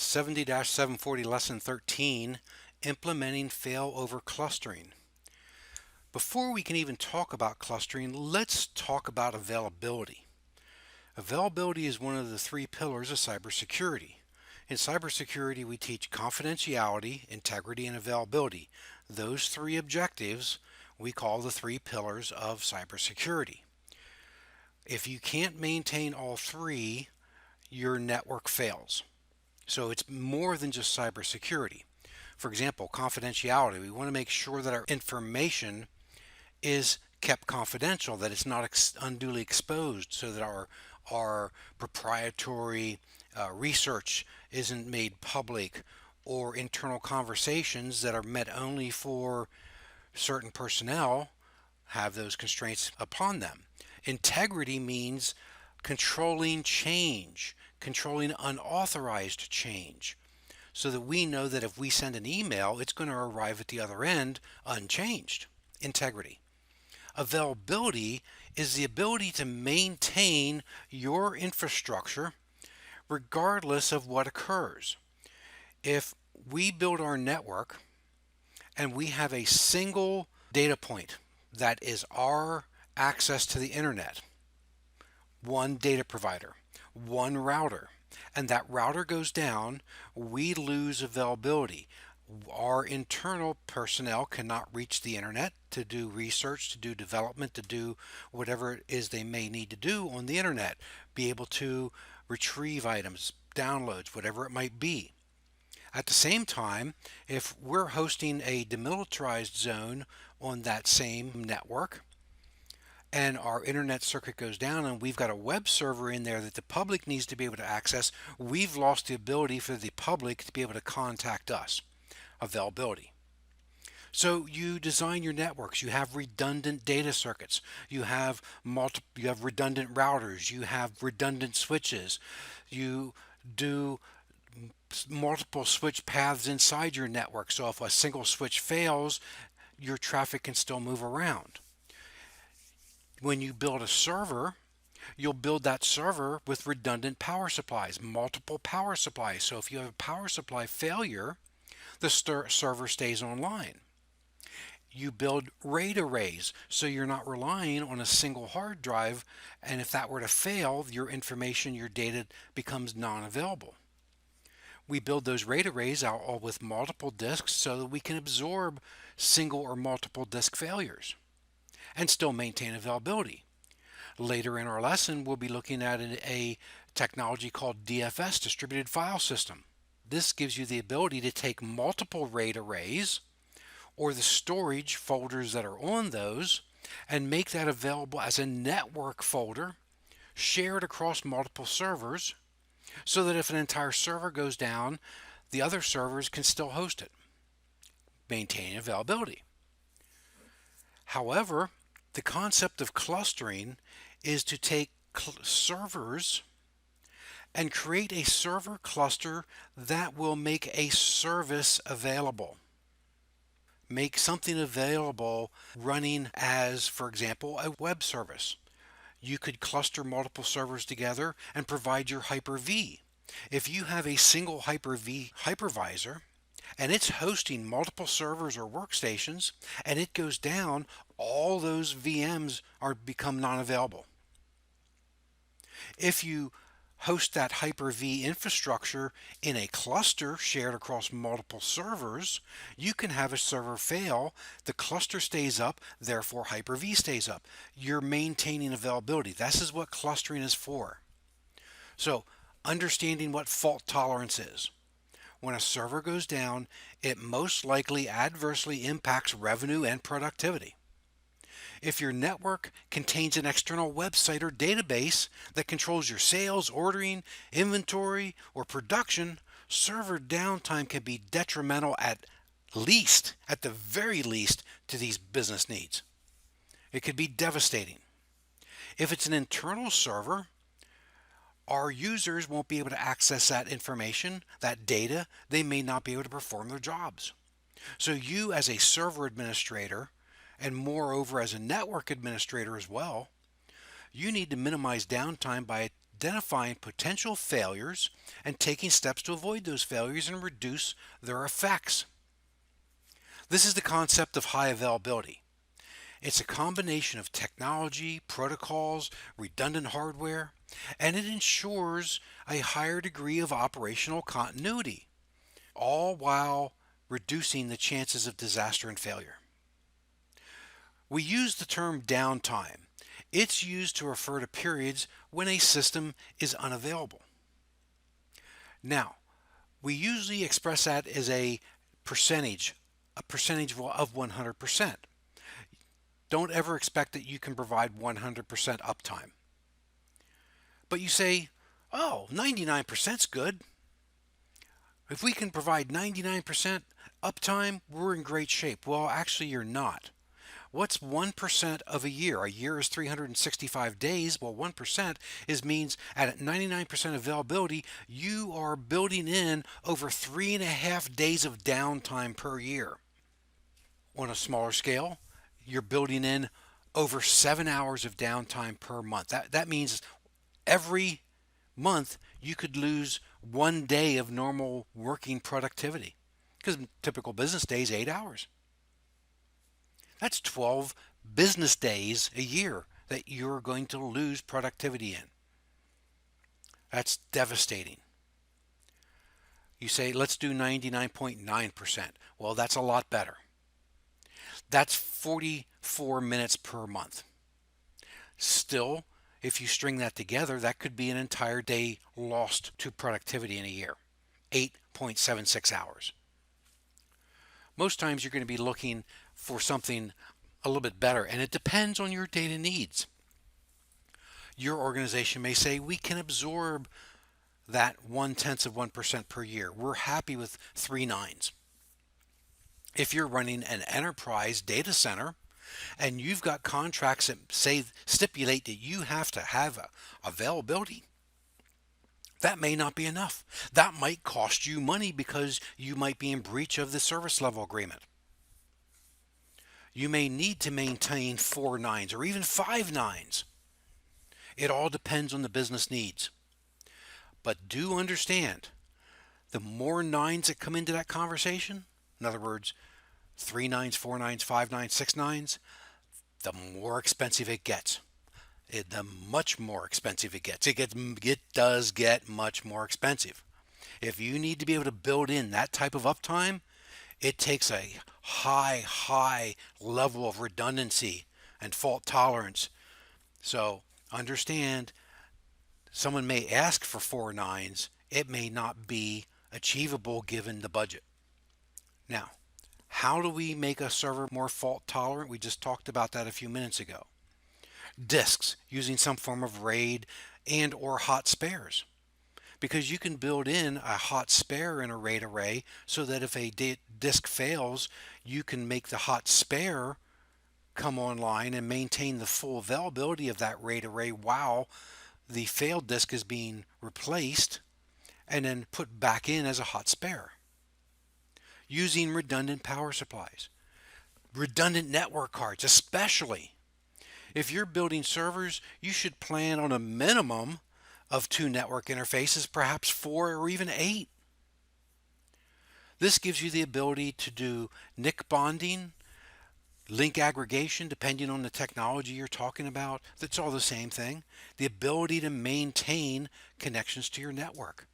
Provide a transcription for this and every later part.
70-740 Lesson 13, Implementing Failover Clustering. Before we can even talk about clustering, let's talk about availability. Availability is one of the three pillars of cybersecurity. In cybersecurity, we teach confidentiality, integrity, and availability. Those three objectives we call the three pillars of cybersecurity. If you can't maintain all three, your network fails. So it's more than just cybersecurity. For example, confidentiality. We want to make sure that our information is kept confidential, that it's not unduly exposed, so that our proprietary research isn't made public, or internal conversations that are meant only for certain personnel have those constraints upon them. Integrity means controlling change, controlling unauthorized change, so that we know that if we send an email, it's going to arrive at the other end unchanged. Integrity. Availability is the ability to maintain your infrastructure regardless of what occurs. If we build our network and we have a single data point that is our access to the internet, one data provider, one router, and that router goes down, we lose availability. Our internal personnel cannot reach the internet to do research, to do development, to do whatever it is they may need to do on the internet, be able to retrieve items, downloads, whatever it might be. At the same time, if we're hosting a demilitarized zone on that same network, and our internet circuit goes down and we've got a web server in there that the public needs to be able to access, we've lost the ability for the public to be able to contact us. Availability. So you design your networks, you have redundant data circuits, you have redundant routers, you have redundant switches, you do multiple switch paths inside your network, so if a single switch fails, your traffic can still move around. When you build a server, you'll build that server with redundant power supplies, multiple power supplies. So if you have a power supply failure, the server stays online. You build RAID arrays, so you're not relying on a single hard drive, and if that were to fail, your information, your data becomes non-available. We build those RAID arrays out all with multiple disks so that we can absorb single or multiple disk failures and still maintain availability. Later in our lesson, we'll be looking at a technology called DFS, Distributed File System. This gives you the ability to take multiple RAID arrays or the storage folders that are on those and make that available as a network folder shared across multiple servers, so that if an entire server goes down, the other servers can still host it, maintaining availability. However, the concept of clustering is to take servers and create a server cluster that will make a service available. Make something available running as, for example, a web service. You could cluster multiple servers together and provide your Hyper-V. If you have a single Hyper-V hypervisor and it's hosting multiple servers or workstations and it goes down, all those VMs become non-available. If you host that Hyper-V infrastructure in a cluster shared across multiple servers, you can have a server fail, the cluster stays up, therefore Hyper-V stays up. You're maintaining availability. This is what clustering is for. So, understanding what fault tolerance is. When a server goes down, it most likely adversely impacts revenue and productivity. If your network contains an external website or database that controls your sales, ordering, inventory, or production, server downtime can be detrimental at the very least, to these business needs. It could be devastating. If it's an internal server, our users won't be able to access that information, that data. They may not be able to perform their jobs. So you, as a server administrator, and moreover as a network administrator as well, you need to minimize downtime by identifying potential failures and taking steps to avoid those failures and reduce their effects. This is the concept of high availability. It's a combination of technology, protocols, redundant hardware, and it ensures a higher degree of operational continuity, all while reducing the chances of disaster and failure. We use the term downtime. It's used to refer to periods when a system is unavailable. Now, we usually express that as a percentage of 100%. Don't ever expect that you can provide 100% uptime. But you say, oh, 99% is good. If we can provide 99% uptime, we're in great shape. Well, actually, you're not. What's 1% of a year? A year is 365 days. Well, 1% means at 99% availability, you are building in over 3.5 days of downtime per year. On a smaller scale, you're building in over 7 hours of downtime per month. That means every month you could lose 1 day of normal working productivity because typical business day is 8 hours. That's 12 business days a year that you're going to lose productivity in. That's devastating. You say, let's do 99.9%. Well, that's a lot better. That's 44 minutes per month. Still, if you string that together, that could be an entire day lost to productivity in a year. 8.76 hours. Most times you're going to be looking for something a little bit better, and it depends on your data needs. Your organization may say, we can absorb that 0.1% per year. We're happy with 3 nines. If you're running an enterprise data center and you've got contracts that stipulate that you have to have availability, that may not be enough. That might cost you money because you might be in breach of the service level agreement. You may need to maintain 4 nines or even 5 nines. It all depends on the business needs. But do understand, the more nines that come into that conversation, in other words, 3 nines, 4 nines, 5 nines, 6 nines, the more expensive it gets. The much more expensive it gets. It does get much more expensive. If you need to be able to build in that type of uptime, it takes a high level of redundancy and fault tolerance. So understand, someone may ask for 4 nines. It may not be achievable given the budget. Now, how do we make a server more fault tolerant? We just talked about that a few minutes ago. Disks, using some form of RAID and or hot spares. Because you can build in a hot spare in a RAID array so that if a disk fails, you can make the hot spare come online and maintain the full availability of that RAID array while the failed disk is being replaced and then put back in as a hot spare. Using redundant power supplies, redundant network cards, especially. If you're building servers, you should plan on a minimum of 2 network interfaces, perhaps 4 or even 8. This gives you the ability to do NIC bonding, link aggregation, depending on the technology you're talking about. That's all the same thing. The ability to maintain connections to your network.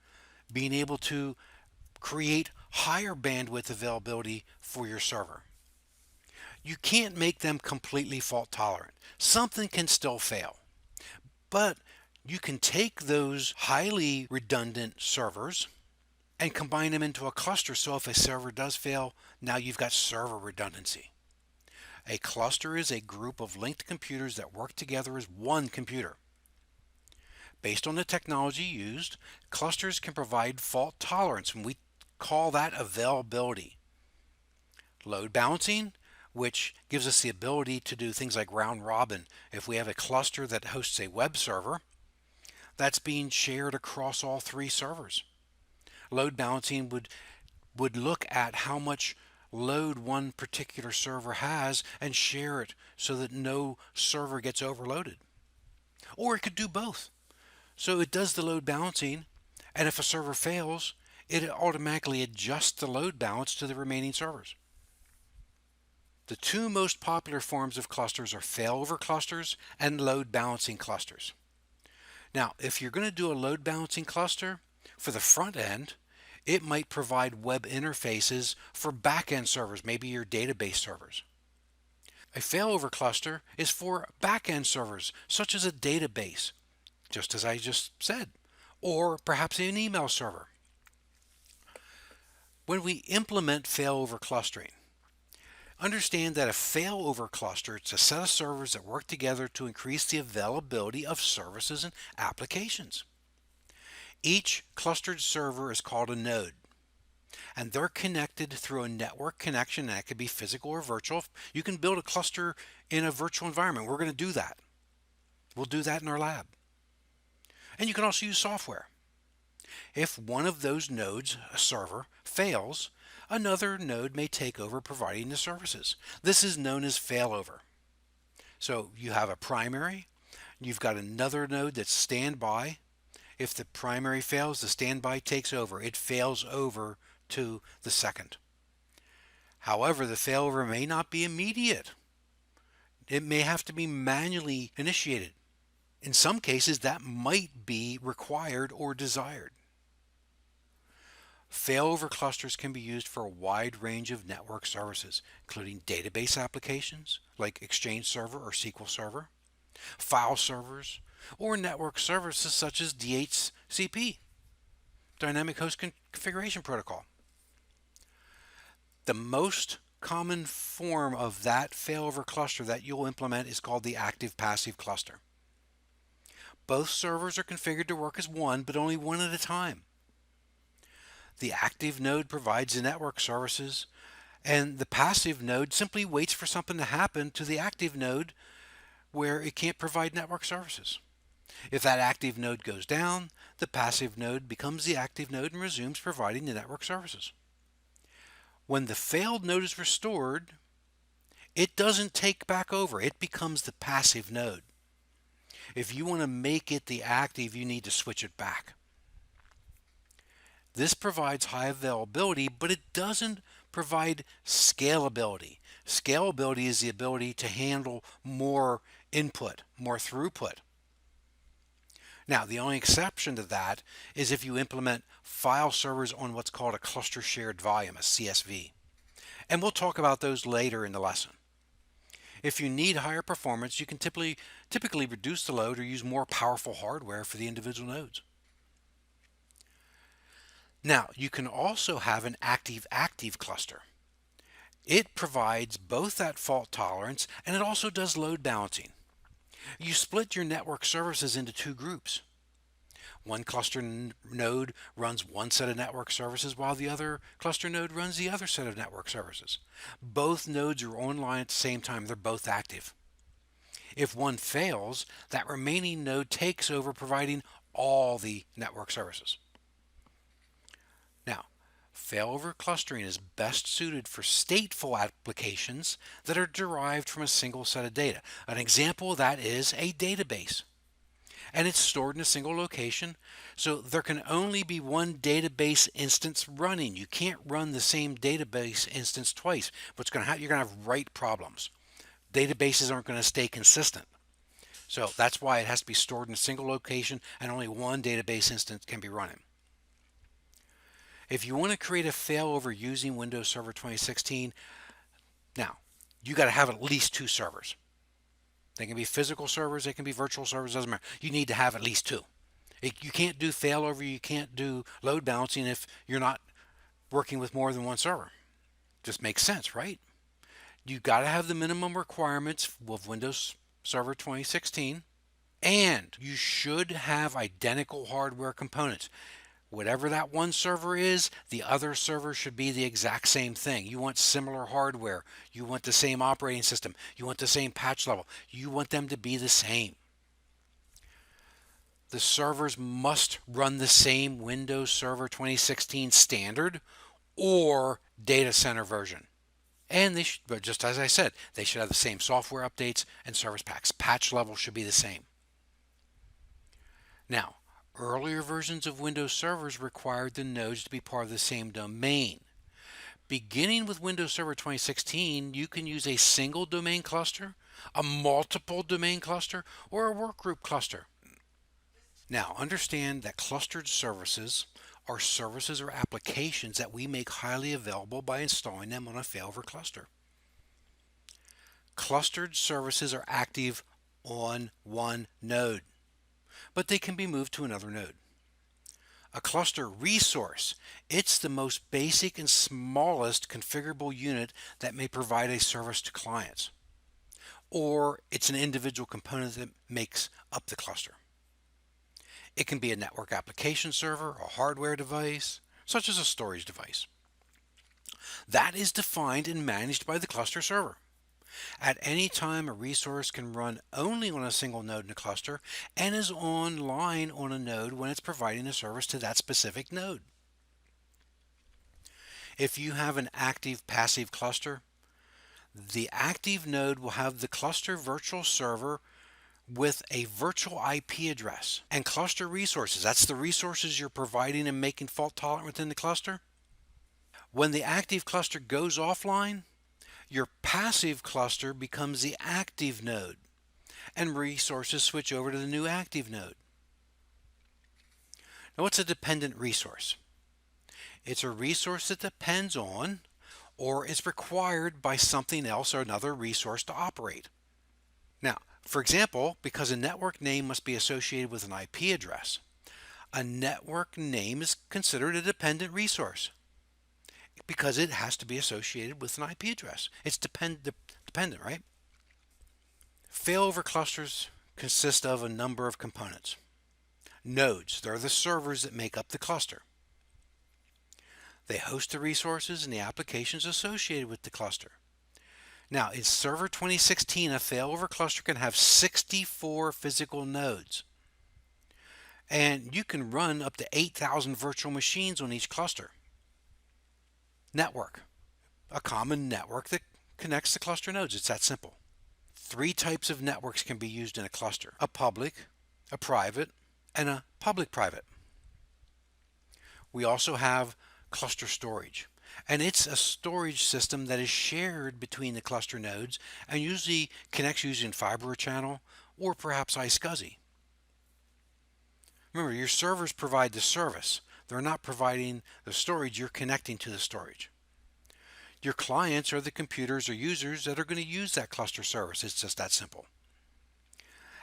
Being able to create higher bandwidth availability for your server. You can't make them completely fault tolerant. Something can still fail. But you can take those highly redundant servers and combine them into a cluster, so if a server does fail, now you've got server redundancy. A cluster is a group of linked computers that work together as one computer. Based on the technology used, clusters can provide fault tolerance, and we call that availability. Load balancing, which gives us the ability to do things like round robin. If we have a cluster that hosts a web server, that's being shared across all 3 servers. Load balancing would look at how much load one particular server has and share it so that no server gets overloaded. Or it could do both. So it does the load balancing, and if a server fails, it automatically adjusts the load balance to the remaining servers. The two most popular forms of clusters are failover clusters and load balancing clusters. Now, if you're going to do a load balancing cluster for the front end, it might provide web interfaces for back-end servers, maybe your database servers. A failover cluster is for back-end servers, such as a database, just as I just said, or perhaps an email server. When we implement failover clustering, understand that a failover cluster is a set of servers that work together to increase the availability of services and applications. Each clustered server is called a node, and they're connected through a network connection. That could be physical or virtual. You can build a cluster in a virtual environment. We're going to do that. We'll do that in our lab. And you can also use software. If one of those nodes, a server, fails, another node may take over providing the services. This is known as failover. So you have a primary, you've got another node that's standby. If the primary fails, the standby takes over. It fails over to the second. However, the failover may not be immediate. It may have to be manually initiated. In some cases, that might be required or desired. Failover clusters can be used for a wide range of network services, including database applications like Exchange Server or SQL Server, file servers, or network services such as DHCP, Dynamic Host Configuration Protocol. The most common form of that failover cluster that you'll implement is called the active-passive cluster. Both servers are configured to work as one, but only one at a time. The active node provides the network services, and the passive node simply waits for something to happen to the active node where it can't provide network services. If that active node goes down, the passive node becomes the active node and resumes providing the network services. When the failed node is restored, it doesn't take back over. It becomes the passive node. If you want to make it the active, you need to switch it back. This provides high availability, but it doesn't provide scalability. Scalability is the ability to handle more input, more throughput. Now, the only exception to that is if you implement file servers on what's called a cluster shared volume, a CSV. And we'll talk about those later in the lesson. If you need higher performance, you can typically reduce the load or use more powerful hardware for the individual nodes. Now, you can also have an active-active cluster. It provides both that fault tolerance and it also does load balancing. You split your network services into two groups. One cluster node runs one set of network services while the other cluster node runs the other set of network services. Both nodes are online at the same time. They're both active. If one fails, that remaining node takes over providing all the network services. Now, failover clustering is best suited for stateful applications that are derived from a single set of data. An example of that is a database. And it's stored in a single location, so there can only be one database instance running. You can't run the same database instance twice. What's going to happen? You're going to have write problems. Databases aren't going to stay consistent. So that's why it has to be stored in a single location and only one database instance can be running. If you want to create a failover using Windows Server 2016, now you got to have at least two servers. They can be physical servers, they can be virtual servers, doesn't matter. You need to have at least two. You can't do failover, you can't do load balancing if you're not working with more than one server. Just makes sense, right? You got to have the minimum requirements of Windows Server 2016, and you should have identical hardware components. Whatever that one server is, the other server should be the exact same thing. You want similar hardware. You want the same operating system. You want the same patch level. You want them to be the same. The servers must run the same Windows Server 2016 standard or data center version. And they should, but just as I said, they should have the same software updates and service packs. Patch level should be the same. Now, Earlier versions of Windows servers required the nodes to be part of the same domain. Beginning with Windows Server 2016, you can use a single domain cluster, a multiple domain cluster, or a workgroup cluster. Now, understand that clustered services are services or applications that we make highly available by installing them on a failover cluster. Clustered services are active on one node, but they can be moved to another node. A cluster resource, it's the most basic and smallest configurable unit that may provide a service to clients, or it's an individual component that makes up the cluster. It can be a network application server, a hardware device, such as a storage device. That is defined and managed by the cluster server. At any time, a resource can run only on a single node in a cluster and is online on a node when it's providing a service to that specific node. If you have an active passive cluster, the active node will have the cluster virtual server with a virtual IP address and cluster resources. That's the resources you're providing and making fault tolerant within the cluster. When the active cluster goes offline, your passive cluster becomes the active node and resources switch over to the new active node. Now, what's a dependent resource? It's a resource that depends on or is required by something else or another resource to operate. Now, for example, because a network name must be associated with an IP address, a network name is considered a dependent resource because it has to be associated with an IP address. It's dependent, right? Failover clusters consist of a number of components. Nodes, they're the servers that make up the cluster. They host the resources and the applications associated with the cluster. Now, in Server 2016, a failover cluster can have 64 physical nodes. And you can run up to 8,000 virtual machines on each cluster. Network, a common network that connects the cluster nodes. It's that simple. 3 types of networks can be used in a cluster: a public, a private, and a public-private. We also have cluster storage, and it's a storage system that is shared between the cluster nodes and usually connects using fiber channel or perhaps iSCSI. Remember, your servers provide the service. They're not providing the storage, you're connecting to the storage. Your clients are the computers or users that are going to use that cluster service. It's just that simple.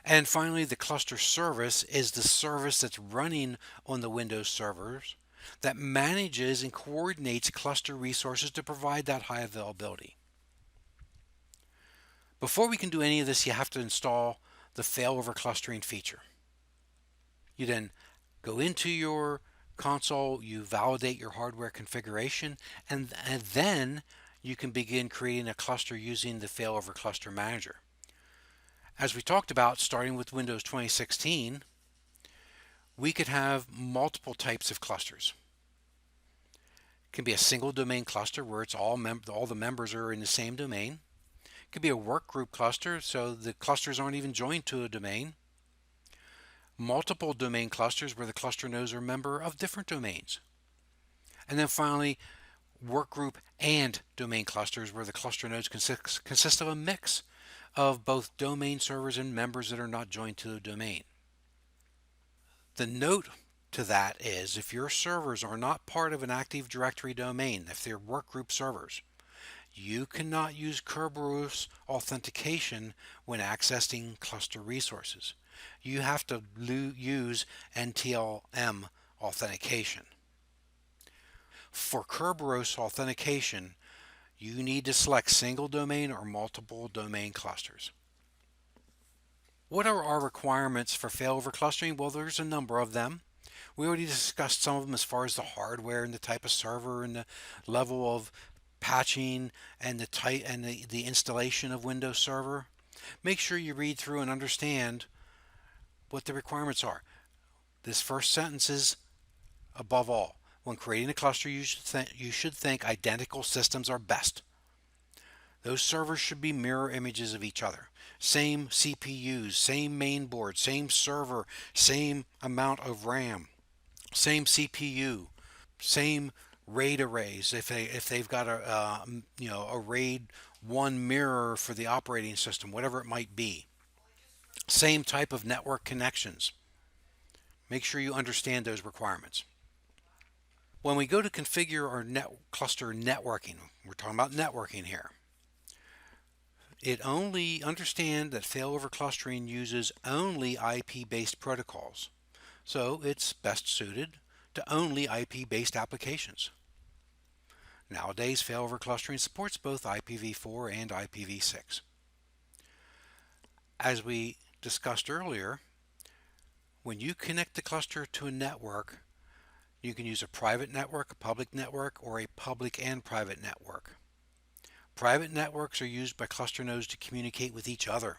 And finally, the cluster service is the service that's running on the Windows servers that manages and coordinates cluster resources to provide that high availability. Before we can do any of this, you have to install the failover clustering feature. You then go into your console, you validate your hardware configuration, and then you can begin creating a cluster using the Failover Cluster Manager. As we talked about, starting with Windows 2016, we could have multiple types of clusters. It can be a single domain cluster where it's all the members are in the same domain. It could be a work group cluster, so the clusters aren't even joined to a domain. Multiple domain clusters where the cluster nodes are a member of different domains. And then finally, workgroup and domain clusters where the cluster nodes consist of a mix of both domain servers and members that are not joined to the domain. The note to that is if your servers are not part of an Active Directory domain, if they're workgroup servers, you cannot use Kerberos authentication when accessing cluster resources. You have to use NTLM authentication. For Kerberos authentication, you need to select single domain or multiple domain clusters. What are our requirements for failover clustering? Well, there's a number of them. We already discussed some of them as far as the hardware and the type of server and the level of patching and the type and the installation of Windows Server. Make sure you read through and understand what the requirements are. This first sentence is above all. When creating a cluster, you should think identical systems are best. Those servers should be mirror images of each other. Same CPUs, same main board, same server, same amount of RAM, same CPU, same RAID arrays. If they've got a RAID 1 mirror for the operating system, whatever it might be. Same type of network connections. Make sure you understand those requirements. When we go to configure our cluster networking, we're talking about networking here. It only understand that failover clustering uses only IP-based protocols. So it's best suited to only IP-based applications. Nowadays, failover clustering supports both IPv4 and IPv6. As we discussed earlier, when you connect the cluster to a network, you can use a private network, a public network, or a public and private network. Private networks are used by cluster nodes to communicate with each other.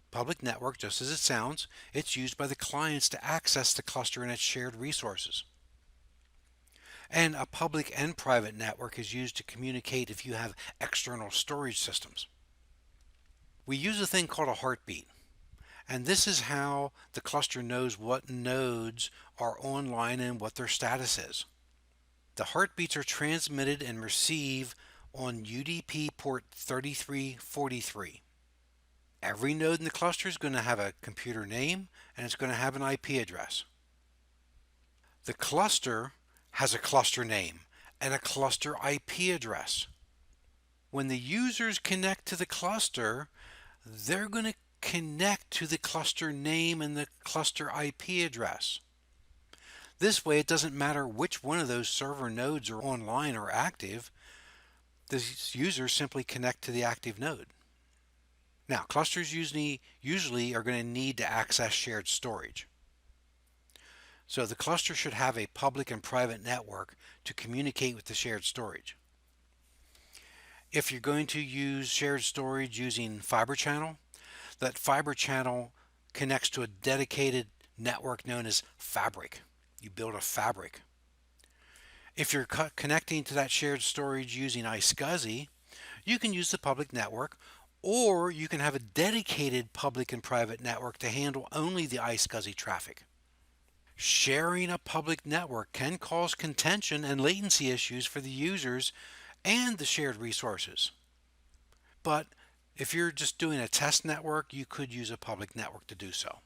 Public network, just as it sounds, it's used by the clients to access the cluster and its shared resources. And a public and private network is used to communicate if you have external storage systems. We use a thing called a heartbeat, and this is how the cluster knows what nodes are online and what their status is. The heartbeats are transmitted and received on UDP port 3343. Every node in the cluster is going to have a computer name and it's going to have an IP address. The cluster has a cluster name and a cluster IP address. When the users connect to the cluster, they're going to connect to the cluster name and the cluster IP address. This way, it doesn't matter which one of those server nodes are online or active. The users simply connect to the active node. Now, clusters usually are going to need to access shared storage. So the cluster should have a public and private network to communicate with the shared storage. If you're going to use shared storage using fiber channel, that fiber channel connects to a dedicated network known as fabric. You build a fabric. If you're connecting to that shared storage using iSCSI, you can use the public network, or you can have a dedicated public and private network to handle only the iSCSI traffic. Sharing a public network can cause contention and latency issues for the users and the shared resources. But if you're just doing a test network, you could use a public network to do so.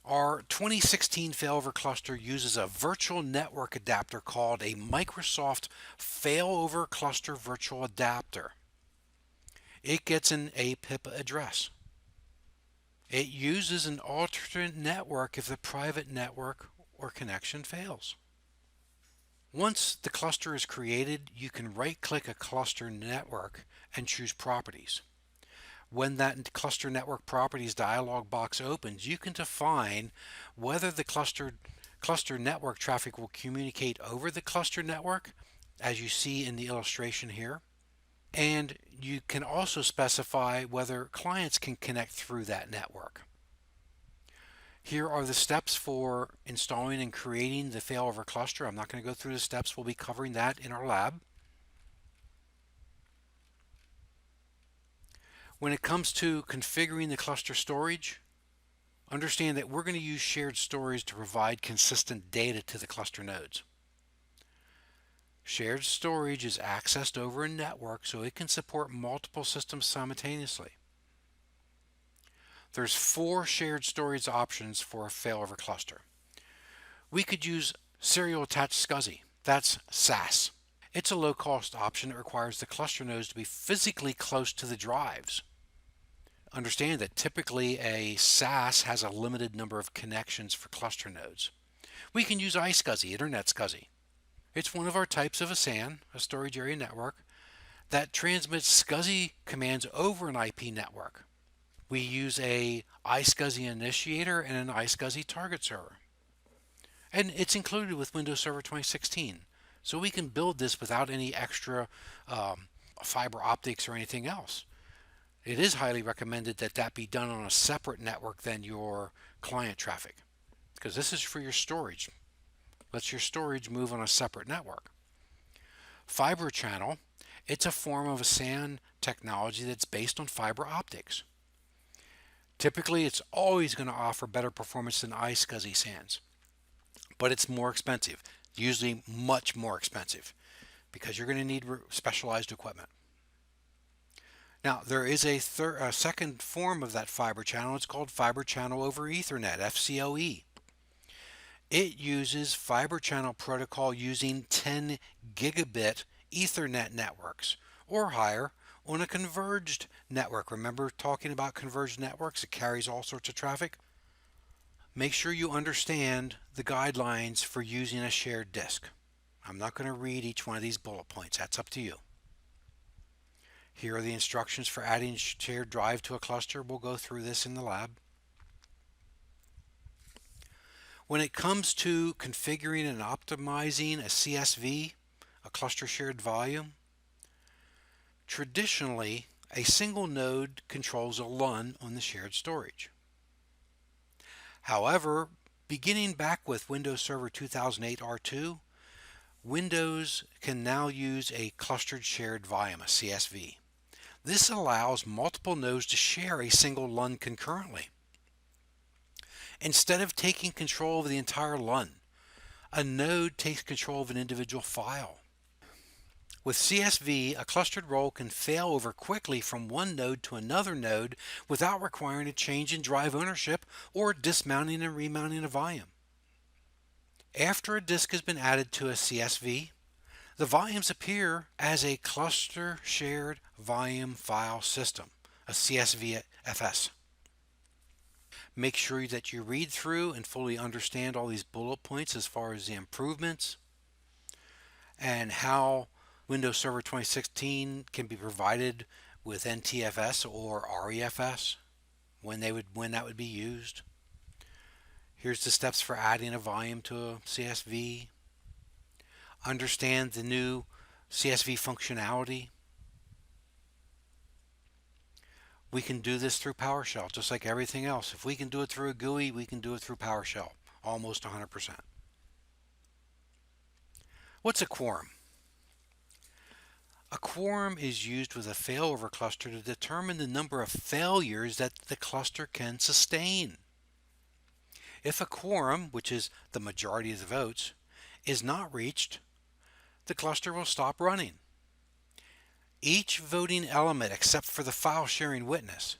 Our 2016 failover cluster uses a virtual network adapter called a Microsoft Failover Cluster Virtual Adapter. It gets an APIP address. It uses an alternate network if the private network or connection fails. Once the cluster is created, you can right-click a cluster network and choose Properties. When that cluster network properties dialog box opens, you can define whether the cluster network traffic will communicate over the cluster network, as you see in the illustration here. And you can also specify whether clients can connect through that network. Here are the steps for installing and creating the failover cluster. I'm not going to go through the steps. We'll be covering that in our lab. When it comes to configuring the cluster storage, understand that we're going to use shared storage to provide consistent data to the cluster nodes. Shared storage is accessed over a network so it can support multiple systems simultaneously. There's 4 shared storage options for a failover cluster. We could use serial attached SCSI. That's SAS. It's a low-cost option that requires the cluster nodes to be physically close to the drives. Understand that typically a SAS has a limited number of connections for cluster nodes. We can use iSCSI, Internet SCSI. It's one of our types of a SAN, a storage area network, that transmits SCSI commands over an IP network. We use a iSCSI initiator and an iSCSI target server. And it's included with Windows Server 2016. So we can build this without any extra fiber optics or anything else. It is highly recommended that that be done on a separate network than your client traffic, because this is for your storage. Lets your storage move on a separate network. Fiber channel It's a form of a SAN technology that's based on fiber optics. Typically, it's always going to offer better performance than iSCSI SANs, but it's more expensive, usually much more expensive, because you're going to need specialized equipment. Now, there is a second form of that fiber channel. It's called fiber channel over Ethernet, FCOE. It uses fiber channel protocol using 10 gigabit Ethernet networks or higher on a converged network. Remember talking about converged networks? It carries all sorts of traffic. Make sure you understand the guidelines for using a shared disk. I'm not going to read each one of these bullet points. That's up to you. Here are the instructions for adding shared drive to a cluster. We'll go through this in the lab. When it comes to configuring and optimizing a CSV, a cluster shared volume, traditionally a single node controls a LUN on the shared storage. However, beginning back with Windows Server 2008 R2, Windows can now use a clustered shared volume, a CSV. This allows multiple nodes to share a single LUN concurrently. Instead of taking control of the entire LUN, a node takes control of an individual file. With CSV, a clustered role can fail over quickly from one node to another node without requiring a change in drive ownership or dismounting and remounting a volume. After a disk has been added to a CSV, the volumes appear as a cluster shared volume file system, a CSVFS. Make sure that you read through and fully understand all these bullet points as far as the improvements and how Windows Server 2016 can be provided with NTFS or REFS, when that would be used. Here's the steps for adding a volume to a CSV. Understand the new CSV functionality. We can do this through PowerShell, just like everything else. If we can do it through a GUI, we can do it through PowerShell, almost 100%. What's a quorum? A quorum is used with a failover cluster to determine the number of failures that the cluster can sustain. If a quorum, which is the majority of the votes, is not reached, the cluster will stop running. Each voting element, except for the file sharing witness,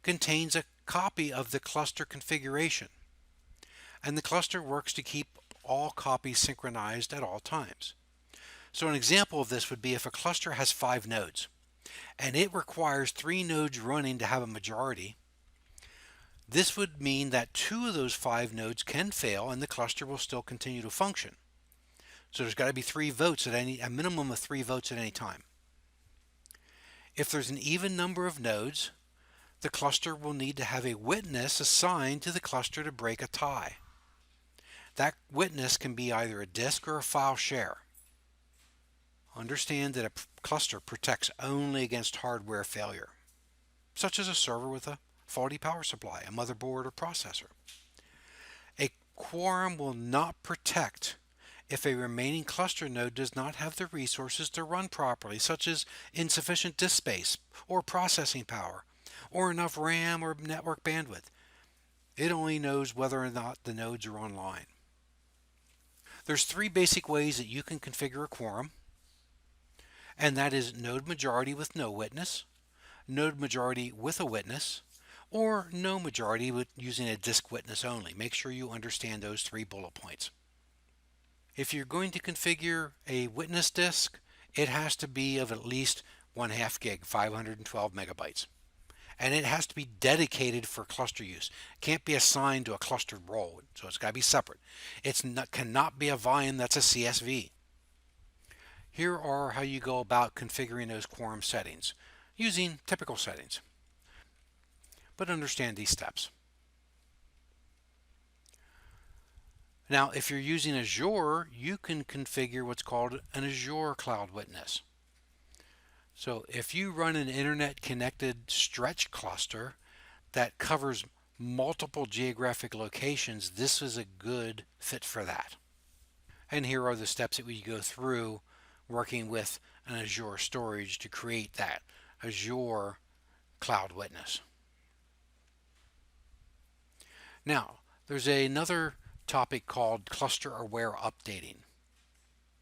contains a copy of the cluster configuration, and the cluster works to keep all copies synchronized at all times. So an example of this would be if a cluster has 5 nodes, and it requires 3 nodes running to have a majority. This would mean that 2 of those 5 nodes can fail and the cluster will still continue to function. So there's got to be 3 votes at a minimum of 3 votes at any time. If there's an even number of nodes, the cluster will need to have a witness assigned to the cluster to break a tie. That witness can be either a disk or a file share. Understand that a cluster protects only against hardware failure, such as a server with a faulty power supply, a motherboard, or processor. A quorum will not protect if a remaining cluster node does not have the resources to run properly, such as insufficient disk space or processing power or enough RAM or network bandwidth. It only knows whether or not the nodes are online. There's 3 basic ways that you can configure a quorum, and that is node majority with no witness, node majority with a witness, or no majority with using a disk witness only. Make sure you understand those 3 bullet points. If you're going to configure a witness disk, it has to be of at least 1/2 gig, 512 megabytes. And it has to be dedicated for cluster use. It can't be assigned to a clustered role, so it's got to be separate. It cannot be a volume that's a CSV. Here are how you go about configuring those quorum settings using typical settings. But understand these steps. Now, if you're using Azure, you can configure what's called an Azure Cloud Witness. So if you run an internet connected stretch cluster that covers multiple geographic locations, this is a good fit for that. And here are the steps that we go through working with an Azure storage to create that Azure Cloud Witness. Now, there's another topic called cluster aware updating.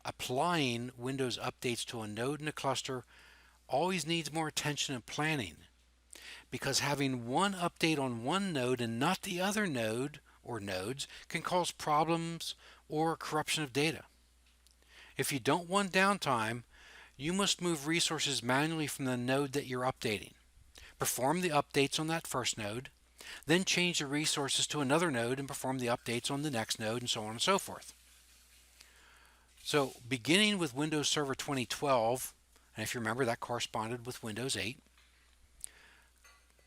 Applying Windows updates to a node in a cluster always needs more attention and planning, because having one update on one node and not the other node or nodes can cause problems or corruption of data. If you don't want downtime, you must move resources manually from the node that you're updating. Perform the updates on that first node, then change the resources to another node and perform the updates on the next node, and so on and so forth. So beginning with Windows Server 2012, and if you remember that corresponded with Windows 8,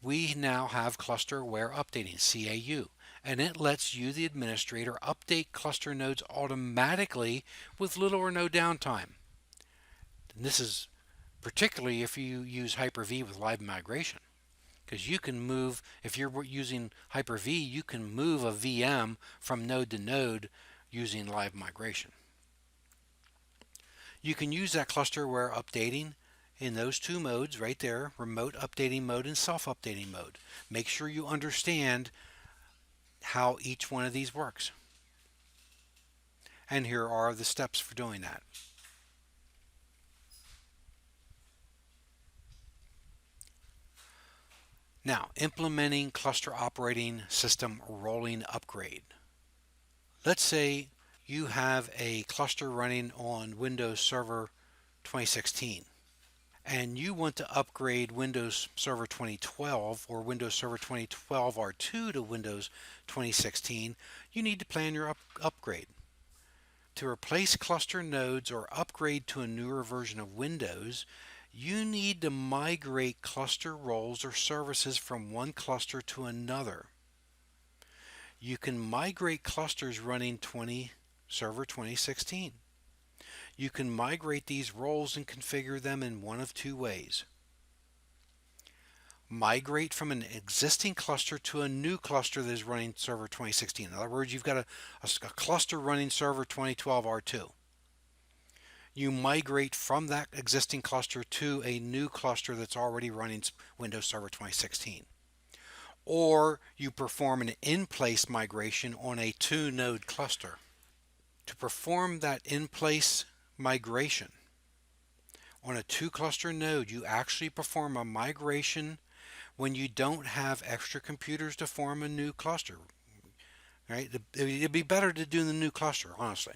we now have cluster aware updating, CAU, and it lets you, the administrator, update cluster nodes automatically with little or no downtime. And this is particularly if you use Hyper-V with live migration, because you can move, if you're using Hyper-V, you can move a VM from node to node using live migration. You can use that cluster aware updating in those two modes right there, remote updating mode and self-updating mode. Make sure you understand how each one of these works. And here are the steps for doing that. Now, implementing cluster operating system rolling upgrade. Let's say you have a cluster running on Windows Server 2016 and you want to upgrade Windows Server 2012 or Windows Server 2012 R2 to Windows 2016, you need to plan your upgrade. To replace cluster nodes or upgrade to a newer version of Windows, you need to migrate cluster roles or services from one cluster to another. You can migrate clusters running Server 2016. You can migrate these roles and configure them in one of two ways. Migrate from an existing cluster to a new cluster that is running Server 2016. In other words, you've got a cluster running Server 2012 R2. You migrate from that existing cluster to a new cluster that's already running Windows Server 2016. Or you perform an in-place migration on a two-node cluster. To perform that in-place migration on a two-cluster node, you actually perform a migration when you don't have extra computers to form a new cluster. Right? It'd be better to do the new cluster, honestly.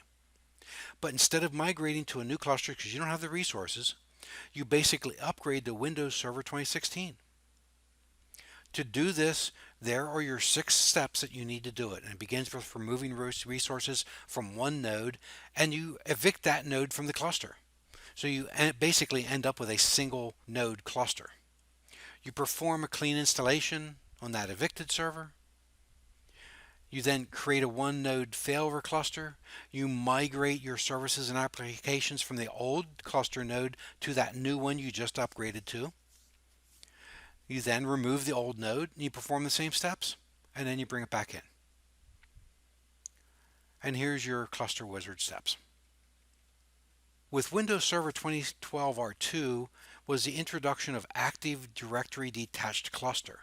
But instead of migrating to a new cluster because you don't have the resources, you basically upgrade to Windows Server 2016. To do this, there are your 6 steps that you need to do it. And it begins with removing resources from one node, and you evict that node from the cluster. So you basically end up with a single node cluster. You perform a clean installation on that evicted server. You then create a one node failover cluster. You migrate your services and applications from the old cluster node to that new one you just upgraded to. You then remove the old node and you perform the same steps, and then you bring it back in. And here's your cluster wizard steps. With Windows Server 2012 R2 was the introduction of Active Directory Detached Cluster.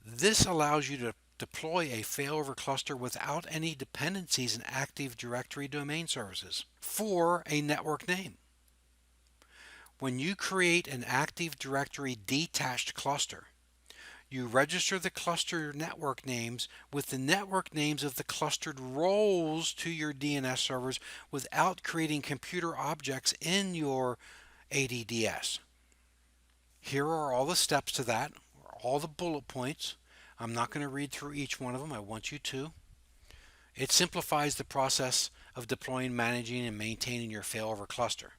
This allows you to deploy a failover cluster without any dependencies in Active Directory domain services for a network name. When you create an Active Directory detached cluster, you register the cluster network names with the network names of the clustered roles to your DNS servers without creating computer objects in your ADDS. Here are all the steps to that, all the bullet points. I'm not going to read through each one of them. I want you to. It simplifies the process of deploying, managing, and maintaining your failover cluster.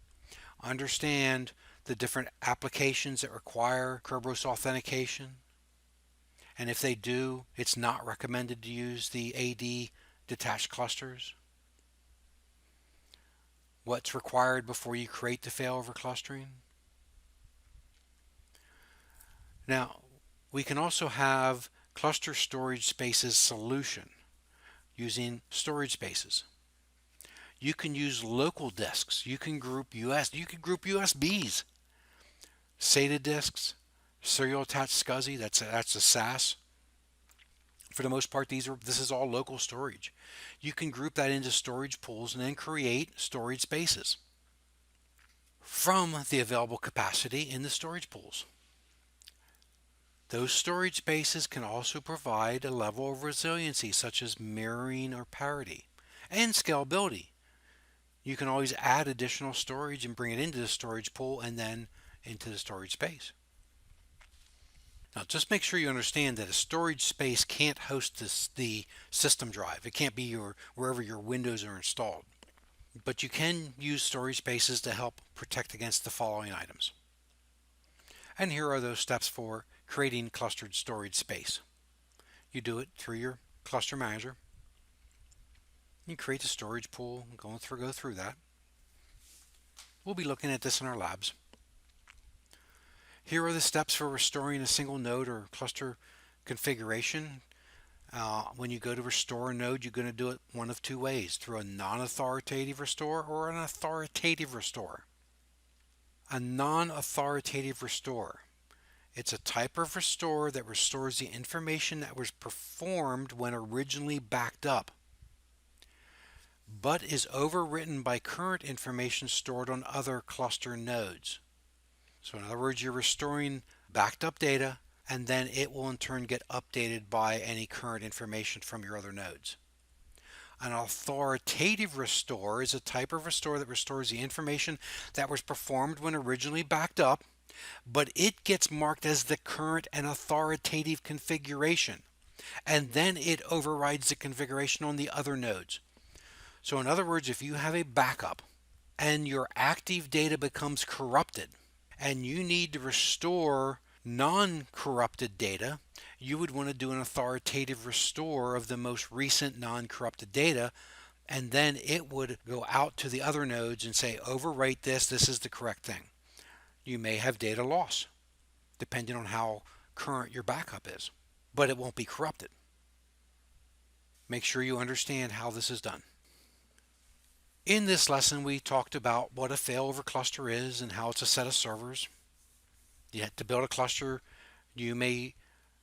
Understand the different applications that require Kerberos authentication, and if they do, it's not recommended to use the AD detached clusters. What's required before you create the failover clustering. Now, we can also have cluster storage spaces solution using storage spaces. You can use local disks. You can group USBs, SATA disks, serial attached SCSI. That's a SAS. For the most part, this is all local storage. You can group that into storage pools and then create storage spaces from the available capacity in the storage pools. Those storage spaces can also provide a level of resiliency such as mirroring or parity and scalability. You can always add additional storage and bring it into the storage pool and then into the storage space. Now just make sure you understand that a storage space can't host the system drive. It can't be wherever your Windows are installed. But you can use storage spaces to help protect against the following items. And here are those steps for creating clustered storage space. You do it through your cluster manager. You create the storage pool, go through that. We'll be looking at this in our labs. Here are the steps for restoring a single node or cluster configuration. When you go to restore a node, you're going to do it one of two ways, through a non-authoritative restore or an authoritative restore. A non-authoritative restore. It's a type of restore that restores the information that was performed when originally backed up, but is overwritten by current information stored on other cluster nodes. So in other words, you're restoring backed up data, and then it will in turn get updated by any current information from your other nodes. An authoritative restore is a type of restore that restores the information that was performed when originally backed up, but it gets marked as the current and authoritative configuration, and then it overrides the configuration on the other nodes. So in other words, if you have a backup and your active data becomes corrupted and you need to restore non-corrupted data, you would want to do an authoritative restore of the most recent non-corrupted data, and then it would go out to the other nodes and say, overwrite this is the correct thing. You may have data loss depending on how current your backup is, but it won't be corrupted. Make sure you understand how this is done. In this lesson, we talked about what a failover cluster is and how it's a set of servers. Yet to build a cluster, you may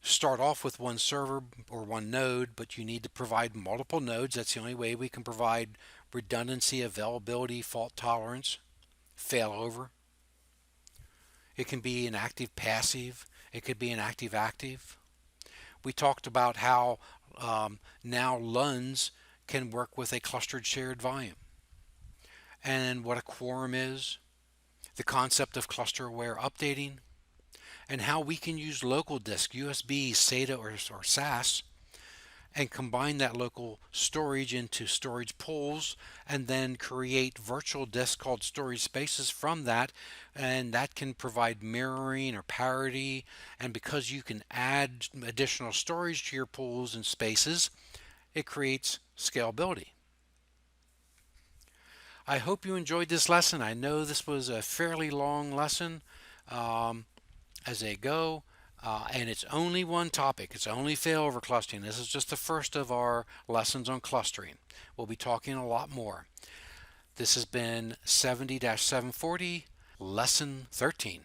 start off with one server or one node, but you need to provide multiple nodes. That's the only way we can provide redundancy, availability, fault tolerance, failover. It can be an active passive. It could be an active active. We talked about how now LUNs can work with a clustered shared volume, and what a quorum is, the concept of cluster aware updating, and how we can use local disk, USB, SATA, or SAS, and combine that local storage into storage pools and then create virtual disks called storage spaces from that, and that can provide mirroring or parity. And because you can add additional storage to your pools and spaces, it creates scalability. I hope you enjoyed this lesson. I know this was a fairly long lesson as they go. And it's only one topic. It's only failover clustering. This is just the first of our lessons on clustering. We'll be talking a lot more. This has been 70-740, Lesson 13.